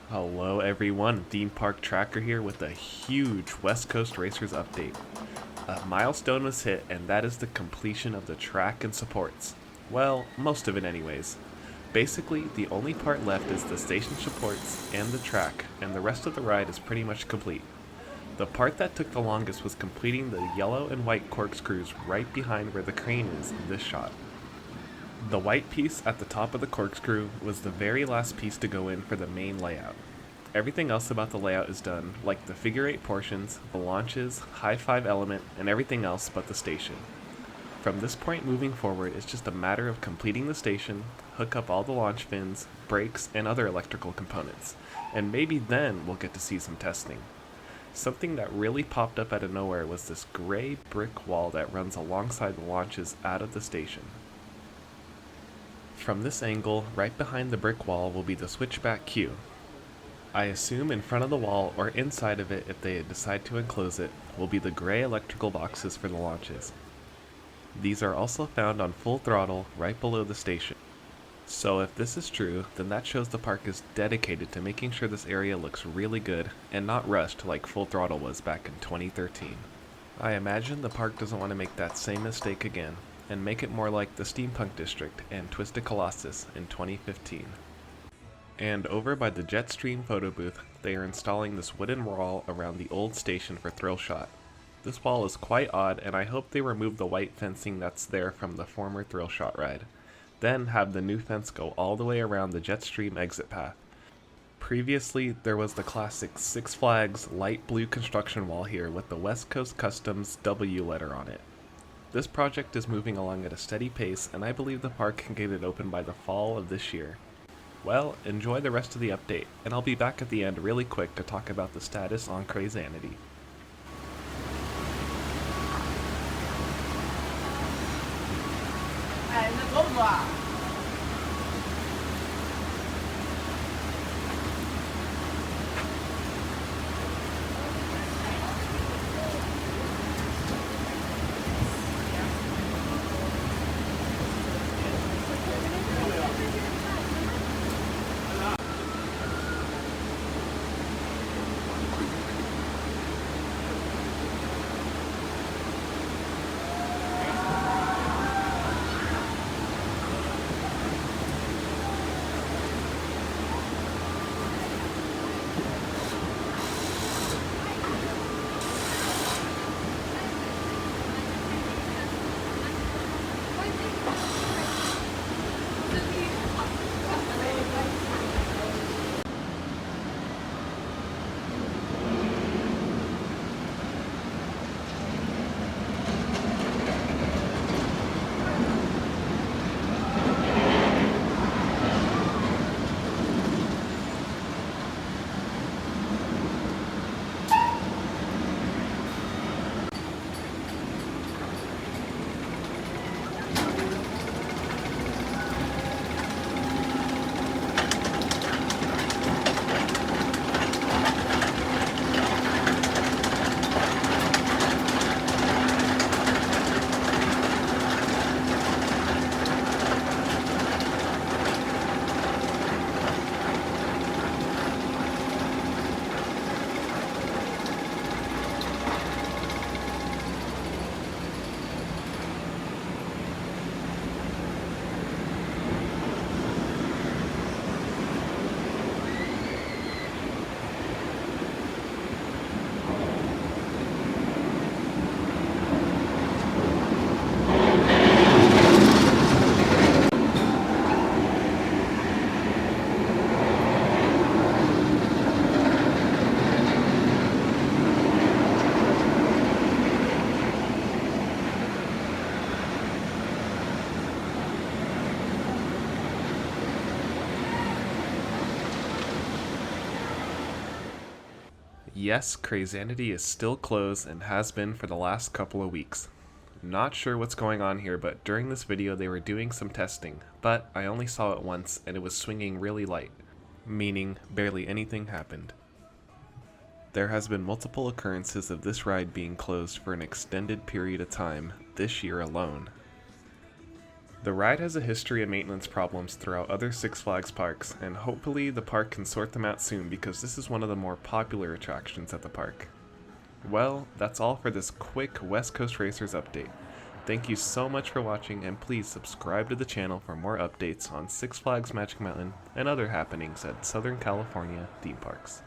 Hello everyone, Theme Park Tracker here with a huge West Coast Racers update. A milestone was hit, and that is the completion of the track and supports. Well, most of it anyways. Basically, the only part left is the station supports and the track, and the rest of the ride is pretty much complete. The part that took the longest was completing the yellow and white corkscrews right behind where the crane is in this shot. The white piece at the top of the corkscrew was the very last piece to go in for the main layout. Everything else about the layout is done, like the figure 8 portions, the launches, high 5 element, and everything else but the station. From this point moving forward, it's just a matter of completing the station, hook up all the launch fins, brakes, and other electrical components, and maybe then we'll get to see some testing. Something that really popped up out of nowhere was this gray brick wall that runs alongside the launches out of the station. From this angle, right behind the brick wall will be the switchback queue. I assume in front of the wall, or inside of it if they decide to enclose it, will be the gray electrical boxes for the launches. These are also found on full throttle right below the station. So if this is true, then that shows the park is dedicated to making sure this area looks really good and not rushed like Full Throttle was back in 2013. I imagine the park doesn't want to make that same mistake again, and make it more like the Steampunk District and Twisted Colossus in 2015. And over by the Jetstream photo booth, they are installing this wooden wall around the old station for thrill shot. This wall is quite odd, and I hope they remove the white fencing that's there from the former thrill shot ride. Then have the new fence go all the way around the Jetstream exit path. Previously, there was the classic Six Flags light blue construction wall here with the West Coast Customs W letter on it. This project is moving along at a steady pace, and I believe the park can get it open by the fall of this year. Well, enjoy the rest of the update, and I'll be back at the end really quick to talk about the status on CraZanity. Yes, CraZanity is still closed and has been for the last couple of weeks. Not sure what's going on here, but during this video they were doing some testing, but I only saw it once and it was swinging really light, meaning barely anything happened. There has been multiple occurrences of this ride being closed for an extended period of time this year alone. The ride has a history of maintenance problems throughout other Six Flags parks, and hopefully the park can sort them out soon because this is one of the more popular attractions at the park. Well, that's all for this quick West Coast Racers update. Thank you so much for watching, and please subscribe to the channel for more updates on Six Flags Magic Mountain and other happenings at Southern California theme parks.